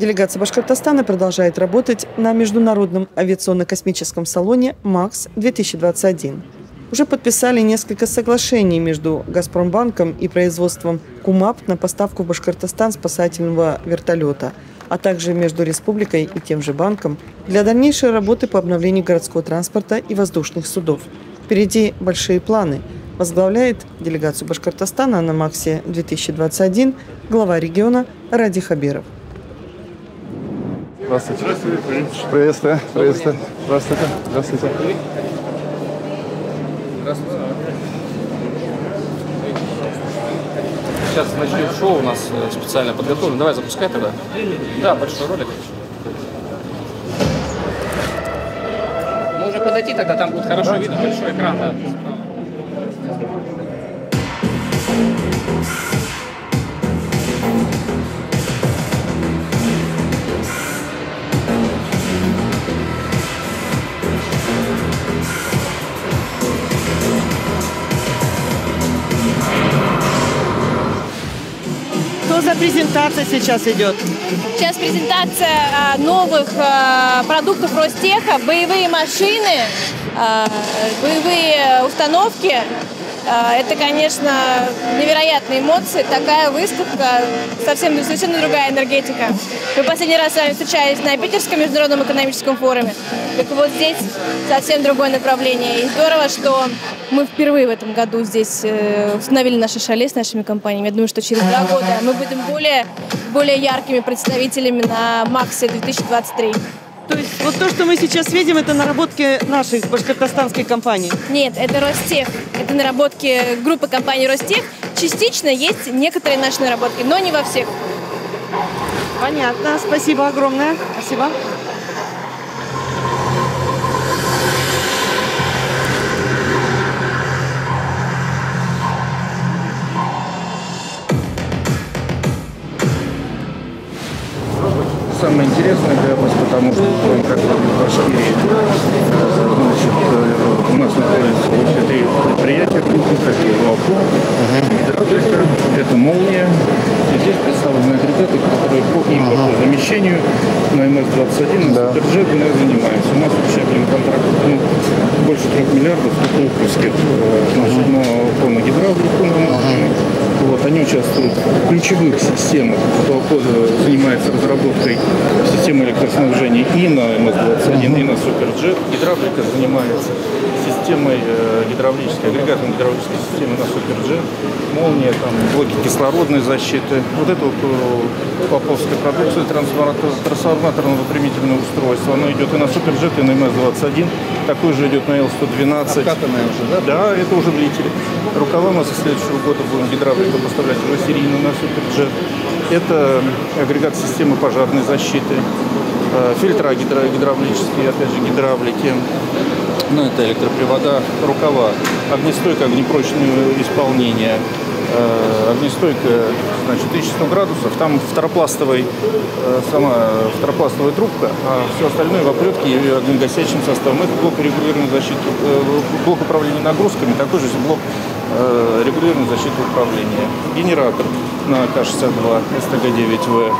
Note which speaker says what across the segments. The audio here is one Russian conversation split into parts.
Speaker 1: Делегация Башкортостана продолжает работать на международном авиационно-космическом салоне МАКС-2021. Уже подписали несколько соглашений между Газпромбанком и производством КУМАП на поставку в Башкортостан спасательного вертолета, а также между республикой и тем же банком для дальнейшей работы по обновлению городского транспорта и воздушных судов. Впереди большие планы. Возглавляет делегацию Башкортостана на МАКСе-2021 глава региона Ради Хабиров.
Speaker 2: Здравствуйте. Приветствую. Приветствую. Здравствуйте. Здравствуйте.
Speaker 3: Здравствуйте. Сейчас начнем шоу, у нас специально подготовлено. Давай запускай тогда. Да, большой ролик. Можно подойти тогда, там будет хорошо видно, большой экран. Да.
Speaker 1: Что за презентация сейчас идет?
Speaker 4: Сейчас презентация новых продуктов Ростеха, боевые машины, боевые установки. Это, конечно, невероятные эмоции, такая выставка, совершенно другая энергетика. Мы последний раз с вами встречались на Питерском международном экономическом форуме. Так вот здесь совсем другое направление. И здорово, что мы впервые в этом году здесь установили наше шале с нашими компаниями. Я думаю, что через 2 года мы будем более яркими представителями на МАКСе 2023.
Speaker 1: То есть вот то, что мы сейчас видим, это наработки нашей башкортостанской компании?
Speaker 4: Нет, это Ростех. Это наработки группы компаний Ростех. Частично есть некоторые наши наработки, но не во всех.
Speaker 1: Понятно. Спасибо огромное. Спасибо.
Speaker 2: Самое интересное для вас, потому что как бы в Башкирии, значит, у нас находится 3 предприятия крупных, такие «Лапо», «Гидравлика», это «Молния». И здесь представлены агрегаты, которые по импортозамещению на МС-21, на Суперджет мы занимаемся. У нас вообще контракт больше 3 миллиардов русских, значит, по гидравлику. Вот, они участвуют в ключевых системах, кто занимается разработкой системы электроснабжения и на МС-21, и на Суперджет. Гидравлика занимается системой агрегатом гидравлической системы на Суперджет. Молния, там, блоки кислородной защиты. Вот это вот поповская продукция, трансформаторно-выпрямительное устройство. Оно идет и на Суперджет, и на МС-21. Такой же идет на Л-112.
Speaker 5: Откатанная уже, да?
Speaker 2: Да, это уже влетели. Рукава мы со следующего года будем гидравлику поставлять уже серийно на Суперджет. Это агрегат системы пожарной защиты, фильтра гидравлические, опять же, гидравлики. Ну, это электропривода, рукава, огнестойкое, огнепрочное исполнение, огнестойкая, значит, 1100 градусов, там сама второпластовая трубка, а все остальное в оплетке и огнегасящим составом. Это блок регулирования защиты, блок управления нагрузками, такой же блок регулирования защиты управления. Генератор на К-62 СТГ-9В.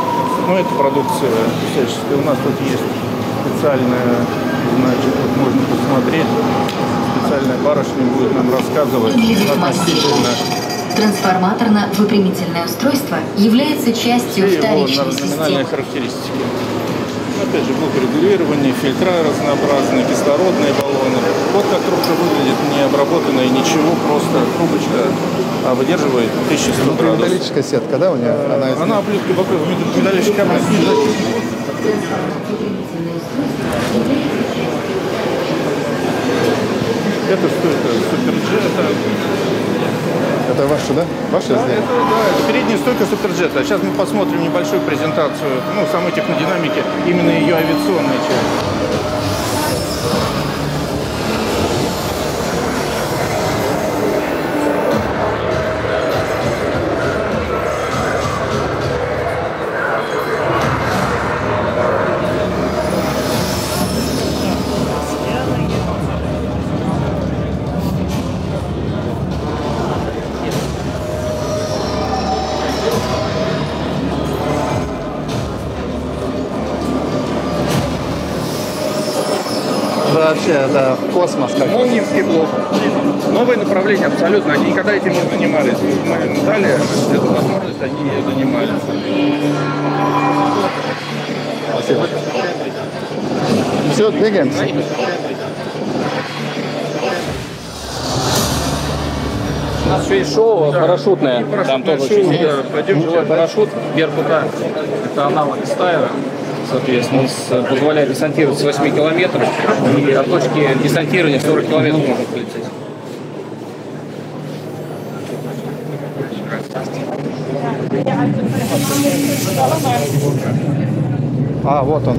Speaker 2: Ну, это продукция всяческая. У нас тут есть специальная, значит, вот можно посмотреть, специальная барышня будет нам рассказывать относительно.
Speaker 6: Трансформаторно-выпрямительное устройство является частью вторичной системы.
Speaker 2: Характеристики. Опять же, блок регулирования, фильтра разнообразные, кислородные баллоны. Вот как трубка выглядит, не обработанная, ничего, просто трубочка выдерживает 1100 градусов.
Speaker 5: Металлическая сетка, да, у нее?
Speaker 2: Она оплиткой вокруг металлической камеры. Это стойка Суперджета.
Speaker 5: Это ваша, да? Ваша изделие?
Speaker 2: Это передняя стойка Суперджета. Сейчас мы посмотрим небольшую презентацию, самой технодинамики, именно ее авиационной части.
Speaker 5: вообще это космос как.
Speaker 2: Молниевский блок. Новое направление абсолютно. Они никогда этим не занимались. Мы дали эту возможность, они ее занимались.
Speaker 5: Спасибо. Все, двигаемся.
Speaker 3: У нас еще есть шоу парашютное. Там тоже очень живой парашют Беркута. Это аналог Стайра. Соответственно, он позволяет десантировать с 8 километров. И от точки десантирования 40 километров можно полететь.
Speaker 5: А, вот он.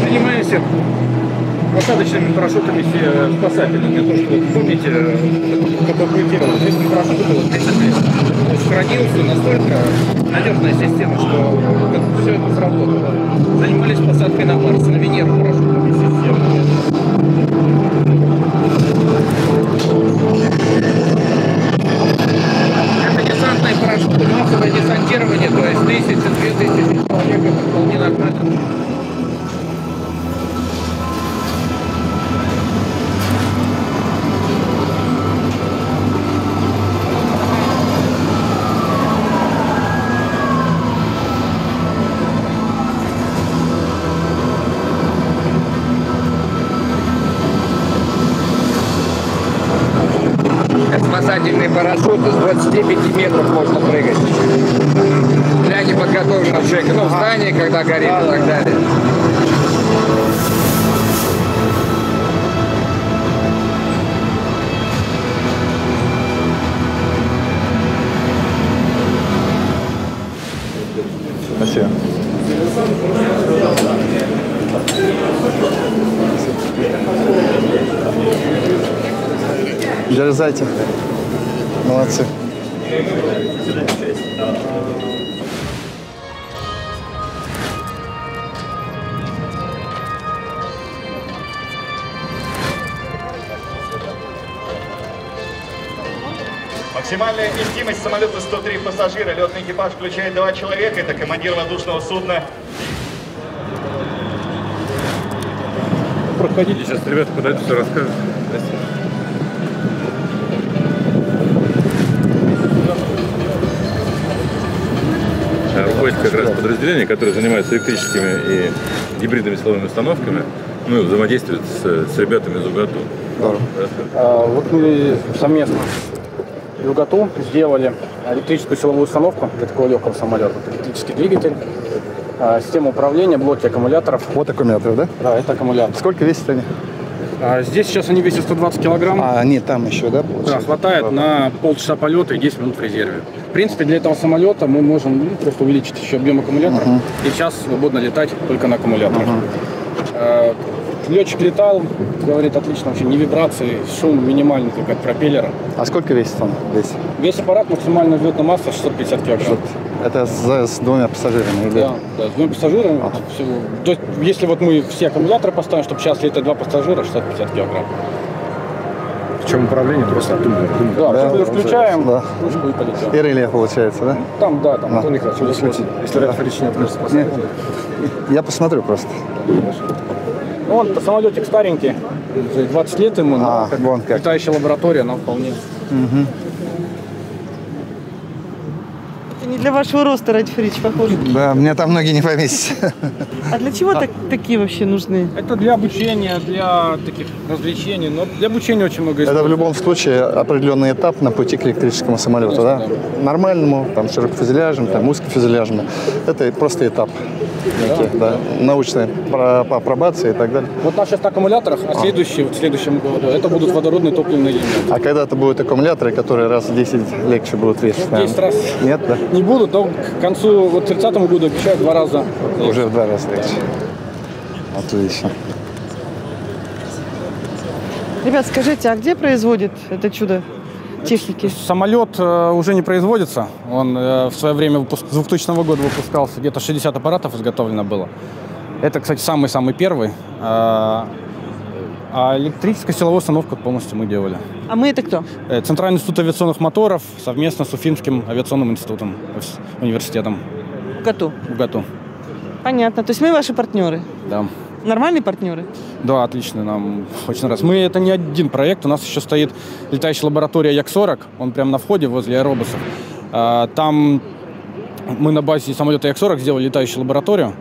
Speaker 2: Занимаемся посадочными парашютами спасательными. То, что вы помните, как отлетело. Здесь парашют было 30 лет. Он сохранился, настолько надежная система, что все это сработало. Занимались посадкой на Марс, на Венеру парашютными системами. Это десантные парашюты, массовое десантирование, то есть 1000-2000 человек, это вполне нормально. Спасательный парашют с 25 метров можно прыгать. Для неподготовленного человека, ну, в здании, когда горит и так далее.
Speaker 5: Спасибо. Дерзайте. Молодцы.
Speaker 7: Максимальная вместимость самолета 103 пассажира. Летный экипаж включает 2 человека. Это командир воздушного судна.
Speaker 2: Проходите, сейчас ребята подойдут, все расскажут. Руководитель как раз подразделения, которое занимается электрическими и гибридными силовыми установками, ну и взаимодействует с ребятами из УГАТУ.
Speaker 3: Вот мы совместно с УГАТУ сделали электрическую силовую установку для такого легкого самолета. Электрический двигатель, система управления, блоки аккумуляторов.
Speaker 5: Вот аккумулятор, да?
Speaker 3: Да, это аккумулятор.
Speaker 5: Сколько весят они?
Speaker 3: Здесь сейчас они весят 120 килограмм.
Speaker 5: А, нет, там еще, да?
Speaker 3: Да, хватает на полчаса полета и 10 минут в резерве. В принципе, для этого самолета мы можем просто увеличить еще объем аккумулятора и сейчас свободно летать только на аккумуляторах. Летчик летал, говорит, отлично, вообще, ни вибрации, шум минимальный только от пропеллера.
Speaker 5: А сколько весит он весь?
Speaker 3: Весь аппарат, максимальная взлетная масса 650 килограмм.
Speaker 5: Это с 2 пассажирами? Или?
Speaker 3: Да, с 2 пассажирами. То есть, если вот мы все аккумуляторы поставим, чтобы сейчас летать 2 пассажира, 650 килограмм.
Speaker 2: В чем управление? Просто оттуда.
Speaker 3: Да, включаем,
Speaker 5: да.
Speaker 3: ручку и полетел.
Speaker 5: И реле получается, да?
Speaker 3: Там, да, там.
Speaker 2: Если ряд не относится к
Speaker 5: Нет. Я посмотрю просто.
Speaker 3: Он самолетик старенький, 20 лет ему, но
Speaker 5: вон как.
Speaker 3: летающая лаборатория, но вполне.
Speaker 1: Это не для вашего роста, Радифович, похоже.
Speaker 5: Да, мне там ноги не поместятся.
Speaker 1: А для чего такие вообще нужны?
Speaker 3: Это для обучения, для таких развлечений, но для обучения очень много
Speaker 5: Это в любом случае определенный этап на пути к электрическому самолету, да? Нормальному, там, широкофюзеляжным, там, узкофюзеляжным. Это просто этап. Да. Научная апробация и так далее.
Speaker 3: Вот у нас сейчас на аккумуляторах, а в следующем году это будут водородные топливные элементы.
Speaker 5: А когда-то будут аккумуляторы, которые раз в 10 легче будут весить?
Speaker 3: 10 раз.
Speaker 5: Нет, да?
Speaker 3: Не будут, но к концу, вот к 30-му году обещают 2 раза.
Speaker 5: Уже в 2 раза легче. Отлично.
Speaker 1: Ребят, скажите, а где производит это чудо техники?
Speaker 3: Самолет уже не производится. Он в свое время с 2000 года выпускался. Где-то 60 аппаратов изготовлено было. Это, кстати, самый-самый первый.
Speaker 8: А электрическая силовая установка полностью мы делали.
Speaker 1: А мы это кто?
Speaker 8: Центральный институт авиационных моторов совместно с Уфимским авиационным институтом, университетом.
Speaker 1: УГАТУ.
Speaker 8: УГАТУ.
Speaker 1: Понятно. То есть мы ваши партнеры?
Speaker 8: Да.
Speaker 1: Нормальные партнеры? Да,
Speaker 8: отлично, нам очень нравится. Это не один проект, у нас еще стоит летающая лаборатория Як-40, он прямо на входе возле аэробусов. Там мы на базе самолета Як-40 сделали летающую лабораторию.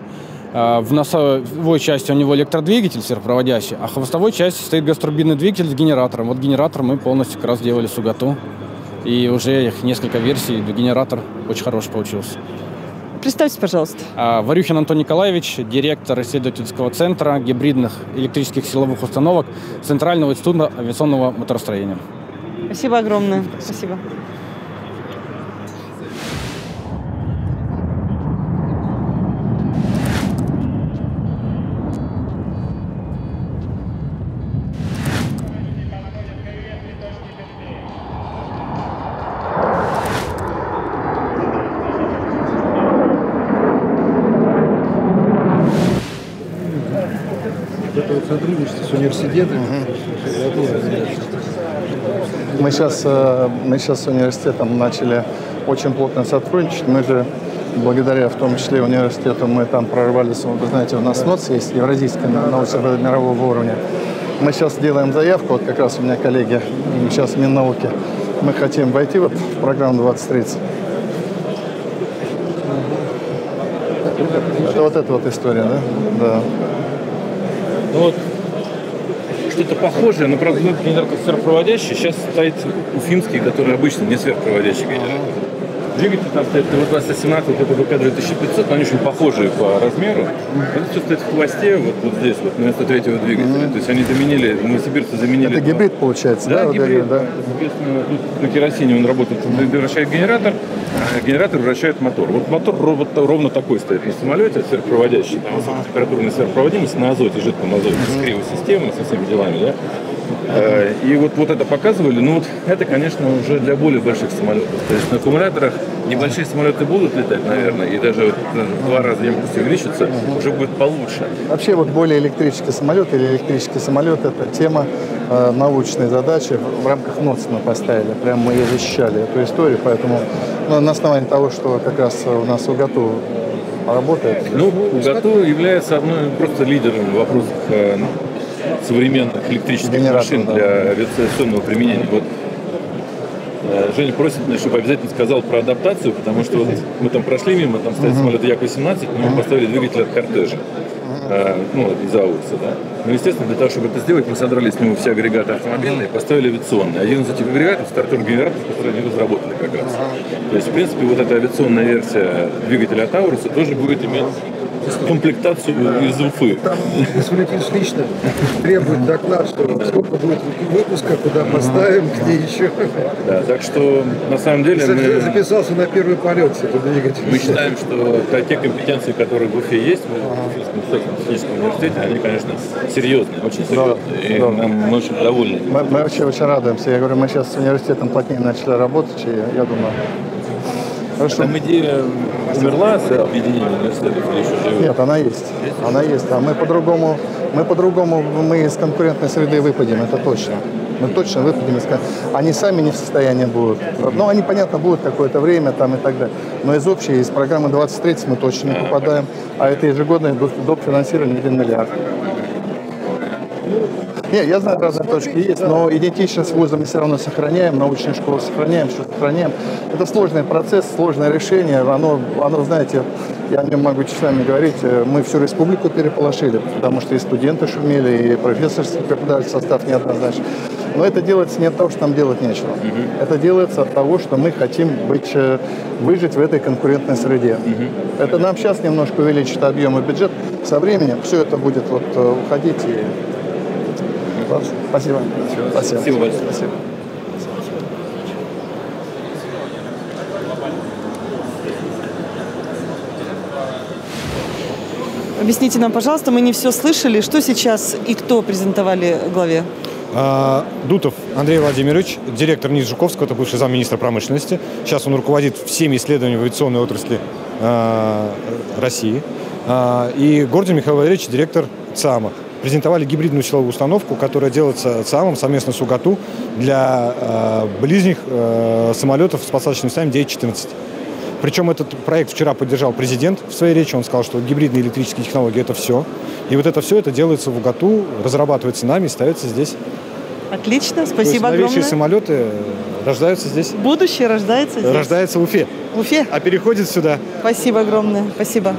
Speaker 8: В носовой части у него электродвигатель сверхпроводящий, а в хвостовой части стоит газотурбинный двигатель с генератором. Вот генератор мы полностью как раз делали с УГАТУ. И уже их несколько версий, генератор очень хороший получился.
Speaker 1: Представьтесь, пожалуйста.
Speaker 8: Варюхин Антон Николаевич, директор исследовательского центра гибридных электрических силовых установок Центрального института авиационного моторостроения.
Speaker 1: Спасибо огромное. Спасибо.
Speaker 9: Сотрудничество с университетом.
Speaker 5: Мы сейчас с университетом начали очень плотно сотрудничать. Мы же, благодаря в том числе университету, мы там прорвались. Вы знаете, у нас НОЦ есть, Евразийская научная мирового уровня. Мы сейчас делаем заявку, вот как раз у меня коллеги сейчас в Миннауке. Мы хотим войти вот в программу 2030. Это вот эта вот история, да? Да.
Speaker 2: Ну вот что-то похожее, но, правда, генератор сверхпроводящий. Сейчас стоит уфимский, который обычно не сверхпроводящий генератор. Двигатель там стоит ТВ-217, это ВК-2500, но они очень похожие по размеру. Это все стоит в хвосте, вот здесь, вот, вместо третьего двигателя. То есть они заменили, новосибирцы заменили...
Speaker 5: Это гибрид получается, да?
Speaker 2: Да, гибрид. Да. Соответственно, на керосине он работает, вращает генератор, а генератор вращает мотор. Вот мотор ровно такой стоит на самолете, сверхпроводящий. Там высокотемпературная сверхпроводимость на азоте, жидком азоте, с кривой системой, со всеми делами, да? И вот это показывали, но вот это, конечно, уже для более больших самолетов. То есть на аккумуляторах небольшие самолеты будут летать, наверное, и даже вот в 2 раза емкость увеличится, уже будет получше.
Speaker 5: Вообще вот более электрический самолет или электрический самолет – это тема научной задачи в рамках НОЦ мы поставили. Прям мы ее защищали, эту историю, поэтому на основании того, что как раз у нас УГАТУ работает.
Speaker 2: Ну, УГАТУ является одной просто лидером в вопросах современных электрических машин для авиационного применения. Вот Женя просит, чтобы обязательно сказал про адаптацию, потому что вот мы там прошли мимо, там стоит самолет Як-18, мы поставили двигатель от кортежа, из Аурса, да. Но, естественно, для того, чтобы это сделать, мы содрали с него все агрегаты автомобильные и поставили авиационные. Один из этих агрегатов, стартовый генератор, который они разработали как раз. То есть, в принципе, вот эта авиационная версия двигателя от Аурса тоже будет иметь комплектацию из Уфы.
Speaker 9: Там Исмаилович лично требует доклад, что сколько будет выпуска, куда поставим, где еще.
Speaker 2: Да, так что на самом деле мы
Speaker 9: записался на первый полет с этого двигателя.
Speaker 2: Мы считаем, что те компетенции, которые в Уфе есть, в Уфимском техническом университете, они, конечно, серьезные, очень серьезные. И мы очень довольны.
Speaker 5: Мы вообще очень радуемся. Я говорю, мы сейчас с университетом плотнее начали работать, и я думаю...
Speaker 2: Хорошо. Там идея умерла с объединением университетов или еще живет?
Speaker 5: Нет, она есть. Она есть. А мы по-другому, мы из конкурентной среды выпадем, это точно. Мы точно выпадем из... Они сами не в состоянии будут. Ну, они, понятно, будут какое-то время там и так далее. Но из общей, из программы 2030 мы точно не попадаем. А это ежегодное доп. Финансирование 1 миллиард. Нет, я знаю, разные точки есть, но идентичность с вузом мы все равно сохраняем, научную школу сохраняем, все сохраняем. Это сложный процесс, сложное решение. Оно, знаете, я не могу часами говорить, мы всю республику переполошили, потому что и студенты шумели, и профессорский преподавательский состав неоднозначный. Но это делается не от того, что нам делать нечего. Это делается от того, что мы хотим выжить в этой конкурентной среде. Это нам сейчас немножко увеличит объем и бюджет. Со временем все это будет уходить. Спасибо.
Speaker 2: Спасибо большое.
Speaker 5: Спасибо.
Speaker 1: Объясните нам, пожалуйста, мы не все слышали. Что сейчас и кто презентовали главе?
Speaker 10: Дутов Андрей Владимирович, директор НИИ Жуковского, это бывший замминистра промышленности. Сейчас он руководит всеми исследованиями авиационной отрасли России. И Гордин Михаил Валерьевич, директор ЦАМа. презентовали гибридную силовую установку, которая делается ЦАМом совместно с УГАТУ для ближних самолетов с посадочным ставом 9-14. Причем этот проект вчера поддержал президент в своей речи. Он сказал, что гибридные электрические технологии – это все. И вот это все это делается в УГАТУ, разрабатывается нами и ставится здесь.
Speaker 1: Отлично, спасибо огромное.
Speaker 10: Новейшие самолеты рождаются здесь.
Speaker 1: Будущее рождается здесь.
Speaker 10: Рождается в Уфе.
Speaker 1: В Уфе?
Speaker 10: А переходит сюда.
Speaker 1: Спасибо огромное, спасибо.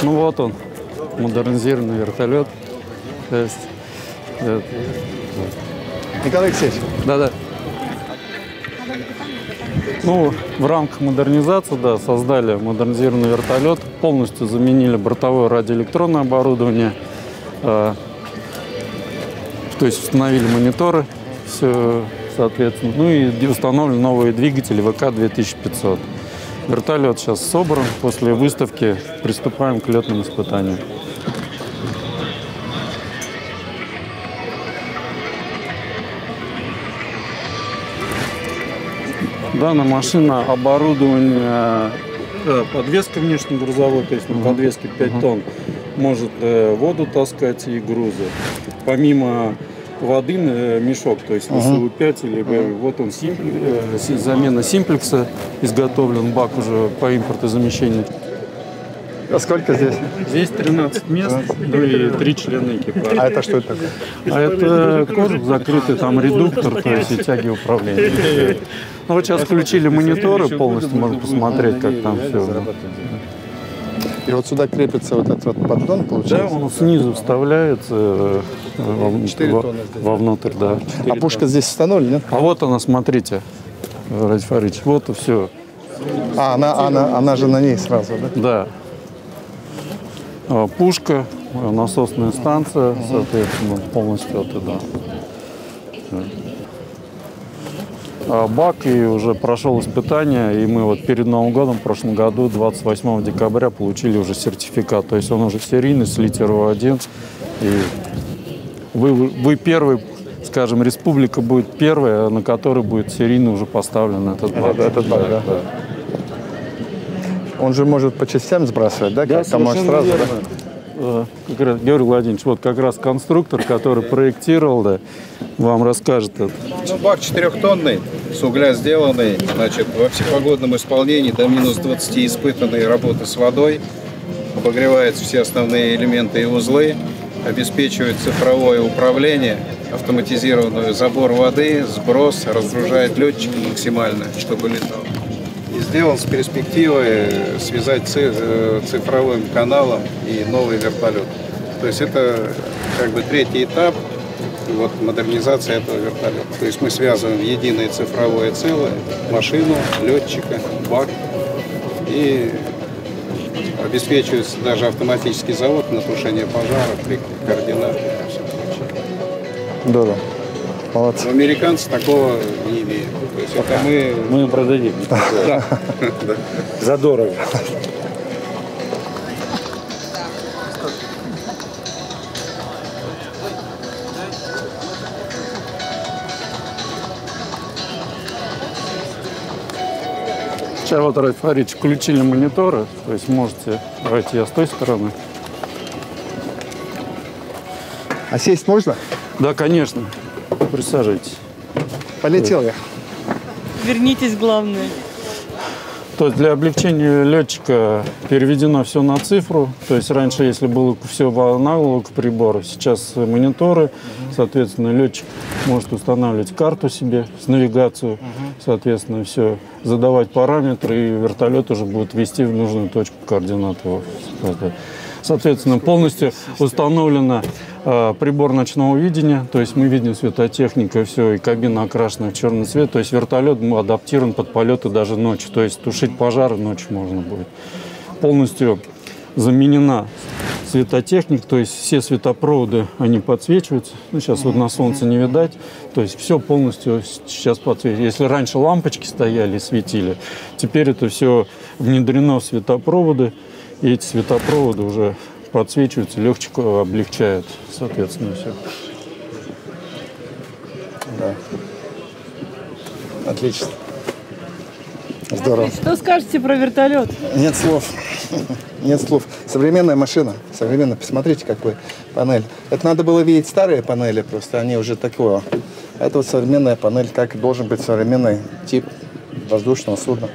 Speaker 11: Ну вот он, модернизированный вертолет. То есть,
Speaker 5: Николай Алексеевич.
Speaker 11: Да-да. Ну, в рамках модернизации, да, создали модернизированный вертолет, полностью заменили бортовое радиоэлектронное оборудование, то есть установили мониторы, все, соответственно, ну и установлены новые двигатели ВК-2500. Вертолет сейчас собран, после выставки приступаем к летным испытаниям. Данная машина оборудование подвеска внешнегрузовой, то есть на подвеске 5 тонн, может воду таскать и грузы. Помимо воды мешок, то есть ВСУ-5 или вот он замена симплекса изготовлен, бак уже по импортозамещению.
Speaker 5: А сколько здесь?
Speaker 11: Здесь 13 мест, ну и 3 члена экипажа.
Speaker 5: А это что это такое?
Speaker 11: А это кожух закрытый, там редуктор, то есть и тяги управления. Ну вот сейчас включили мониторы, полностью можно посмотреть, как там все.
Speaker 5: И вот сюда крепится вот этот вот поддон, получается?
Speaker 11: Да, он снизу вставляется вовнутрь, да.
Speaker 5: А пушка здесь установлена, нет?
Speaker 11: А вот она, смотрите, Ради Фаридович, вот и все.
Speaker 5: А, она же на ней сразу, да?
Speaker 11: Да. Пушка, насосная станция, соответственно, полностью оттуда. Бак и уже прошел испытания, и мы вот перед Новым годом, в прошлом году, 28 декабря, получили уже сертификат. То есть он уже серийный с литеру 1. И вы первый, скажем, республика будет первая, на которой будет серийно уже поставлен этот бак.
Speaker 5: Да. Он же может по частям сбрасывать, да?
Speaker 11: Да,
Speaker 5: как может сразу,
Speaker 11: верно. Как раз, Георгий Владимирович, вот как раз конструктор, который проектировал, да, вам расскажет это.
Speaker 12: Ну, бак 4-тонный, с угля сделанный, значит, во всепогодном исполнении до минус 20 испытанные работы с водой, обогревает все основные элементы и узлы, обеспечивает цифровое управление, автоматизированный забор воды, сброс, разгружает летчика максимально, чтобы летал. И сделан с перспективой связать цифровым каналом и новый вертолет. То есть это как бы третий этап вот, модернизации этого вертолета. То есть мы связываем единое цифровое целое, машину, летчика, бак, и обеспечивается даже автоматический завод на тушение пожара при координатах и все прочее.
Speaker 5: Да. Молодцы.
Speaker 12: Но американцы такого не имеют. То есть это
Speaker 11: мы продадим.
Speaker 12: Да.
Speaker 11: Задорого. Сейчас вот, Ради Фаридович, включили мониторы, то есть можете, давайте я с той стороны.
Speaker 5: А сесть можно?
Speaker 11: Да, конечно. Присаживайтесь.
Speaker 5: Полетел я.
Speaker 1: Вернитесь, главное.
Speaker 11: То есть для облегчения летчика переведено все на цифру. То есть раньше, если было все в аналог прибора, сейчас мониторы. Соответственно, летчик может устанавливать карту себе с навигацией. Соответственно, все, задавать параметры, и вертолет уже будет вести в нужную точку координат его. Соответственно, полностью установлена прибор ночного видения, то есть мы видим светотехника, все, и кабина окрашена в черный цвет, то есть вертолет адаптирован под полеты даже ночью, то есть тушить пожары ночью можно будет. Полностью заменена светотехник, то есть все светопроводы, они подсвечиваются. Ну, сейчас вот на солнце не видать, то есть все полностью сейчас подсвечивается. Если раньше лампочки стояли, светили, теперь это все внедрено в светопроводы, и эти светопроводы уже подсвечиваются, легче облегчают, соответственно, все.
Speaker 5: Да. Отлично. Здорово.
Speaker 1: Что скажете про вертолет?
Speaker 5: Нет слов. Нет слов. Современная машина. Современная. Посмотрите, какой панель. Это надо было видеть старые панели просто. Они уже такого. Это вот современная панель, как должен быть современный тип воздушного судна.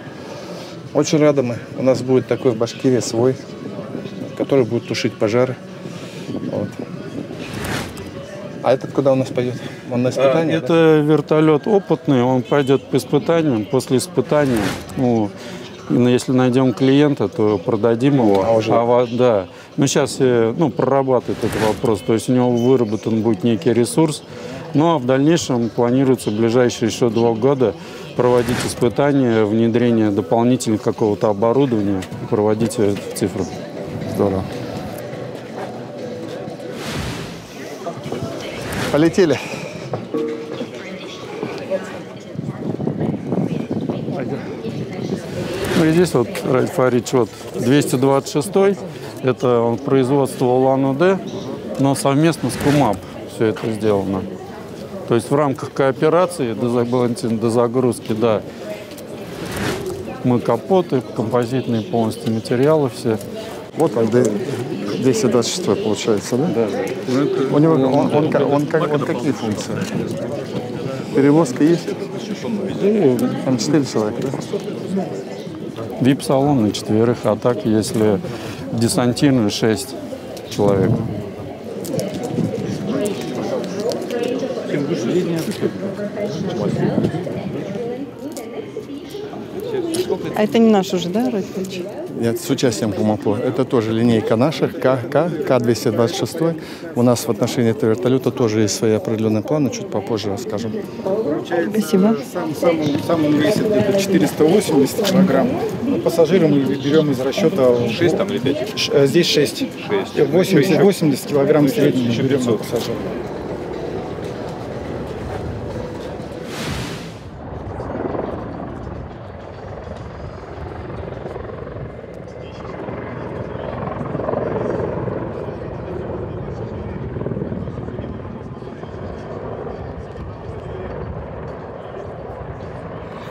Speaker 5: Очень рады мы. У нас будет такой в Башкирии свой, который будет тушить пожары. Вот. А этот куда у нас пойдет? Он на испытание?
Speaker 11: Это вертолет опытный, он пойдет по испытаниям. После испытания, ну, если найдем клиента, то продадим его. Да. Но сейчас прорабатывает этот вопрос. То есть у него выработан будет некий ресурс. Ну а в дальнейшем планируется в ближайшие еще 2 года проводить испытания, внедрение дополнительного какого-то оборудования, проводить эту цифру.
Speaker 5: Здорово. Полетели.
Speaker 11: Ну и здесь вот, Раиль Фаридович, вот 226-й, это он производство Улан-Удэ, но совместно с КУМАП все это сделано. То есть в рамках кооперации, дозагрузки, да, мы капоты, композитные полностью материалы все.
Speaker 5: Вот он, 226 получается, да? Да. У него он какие функции? Перевозка есть? Там 4 человека, да?
Speaker 11: VIP-салон на 4, а так, если десантирую, 6 человек.
Speaker 1: А это не наш уже, да, Раиль?
Speaker 5: Нет, с участием КУМАПО. Это тоже линейка наша, К-226. У нас в отношении этого вертолета тоже есть свои определенные планы, чуть попозже расскажем.
Speaker 1: Спасибо.
Speaker 13: Сам он весит где-то 480 килограмм. Пассажиры мы берем из расчета
Speaker 14: 6 там или 5?
Speaker 13: Здесь 6. 80 килограмм в среднем мы берем на пассажира.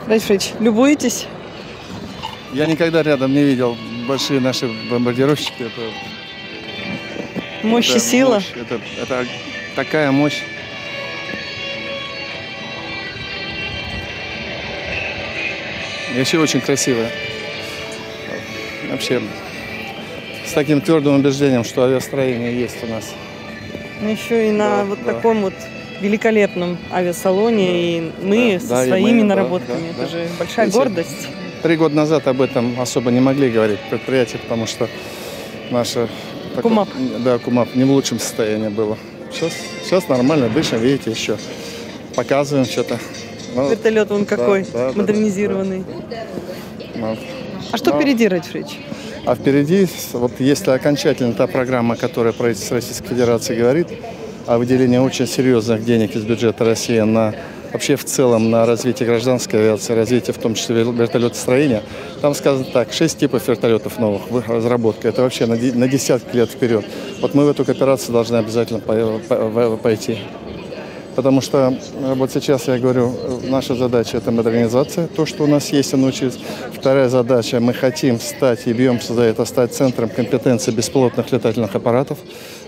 Speaker 1: Раиль Фаридович, любуетесь?
Speaker 5: Я никогда рядом не видел большие наши бомбардировщики. Это
Speaker 1: мощь и сила.
Speaker 5: Мощь, это такая мощь. И вообще очень красивая. Вообще с таким твердым убеждением, что авиастроение есть у нас.
Speaker 1: Ну еще и на таком вот великолепном авиасалоне, и мы со своими наработками. Это же большая гордость.
Speaker 5: 3 года назад об этом особо не могли говорить предприятие, потому что наше
Speaker 1: КУМАП.
Speaker 5: КУМАП не в лучшем состоянии было. Сейчас нормально дышим, видите, еще показываем что-то.
Speaker 1: Вертолет он какой, модернизированный.
Speaker 5: Да.
Speaker 1: А что впереди, Раиль Фаридович?
Speaker 5: А впереди, вот если окончательно та программа, которая правительство Российской Федерации говорит, о выделении очень серьезных денег из бюджета России на вообще в целом на развитие гражданской авиации, развитие в том числе вертолетостроения. Там сказано так, 6 типов вертолетов новых, разработка. Это вообще на десятки лет вперед. Вот мы в эту кооперацию должны обязательно пойти. Потому что вот сейчас я говорю, наша задача – это модернизация, то, что у нас есть и научились. Вторая задача – мы хотим стать и бьемся за это, стать центром компетенции беспилотных летательных аппаратов.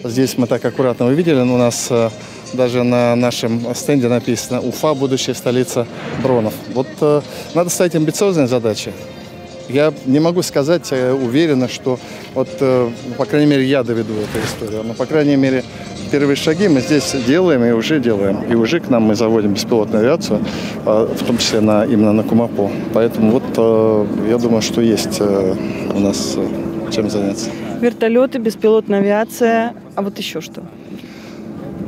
Speaker 5: Здесь мы так аккуратно увидели, у нас даже на нашем стенде написано «Уфа – будущая столица дронов». Вот надо ставить амбициозные задачи. Я не могу сказать уверенно, что вот, по крайней мере, я доведу эту историю. Но, по крайней мере, первые шаги мы здесь делаем и уже делаем. И уже к нам мы заводим беспилотную авиацию, в том числе именно на КУМАПО. Поэтому вот я думаю, что есть у нас чем заняться.
Speaker 1: Вертолеты, беспилотная авиация, а вот еще что?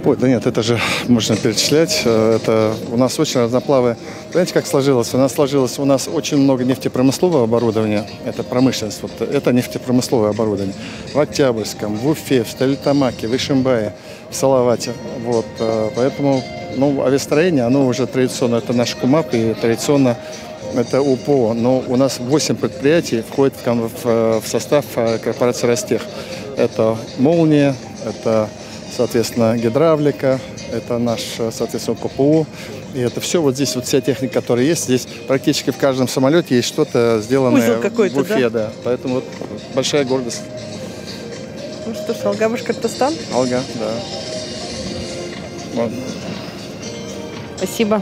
Speaker 5: Ой, да нет, это же можно перечислять. Это у нас очень разноплавое. Знаете, как сложилось? У нас очень много нефтепромыслового оборудования. Это промышленность. Вот, это нефтепромысловое оборудование. В Октябрьском, в Уфе, в Стерлитамаке, в Ишимбае, в Салавате. Вот, поэтому авиастроение, оно уже традиционно, это наш КУМАП, и традиционно это УПО. Но у нас 8 предприятий входит в состав корпорации «Ростех». Это «Молния», это, соответственно, гидравлика, это наш, соответственно, КПУ. И это все вот здесь, вот вся техника, которая есть. Здесь практически в каждом самолете есть что-то сделанное в Уфе. Да? Поэтому вот большая гордость.
Speaker 1: Ну что ж, Алга, Башкортостан?
Speaker 5: Алга, да. Вот.
Speaker 1: Спасибо.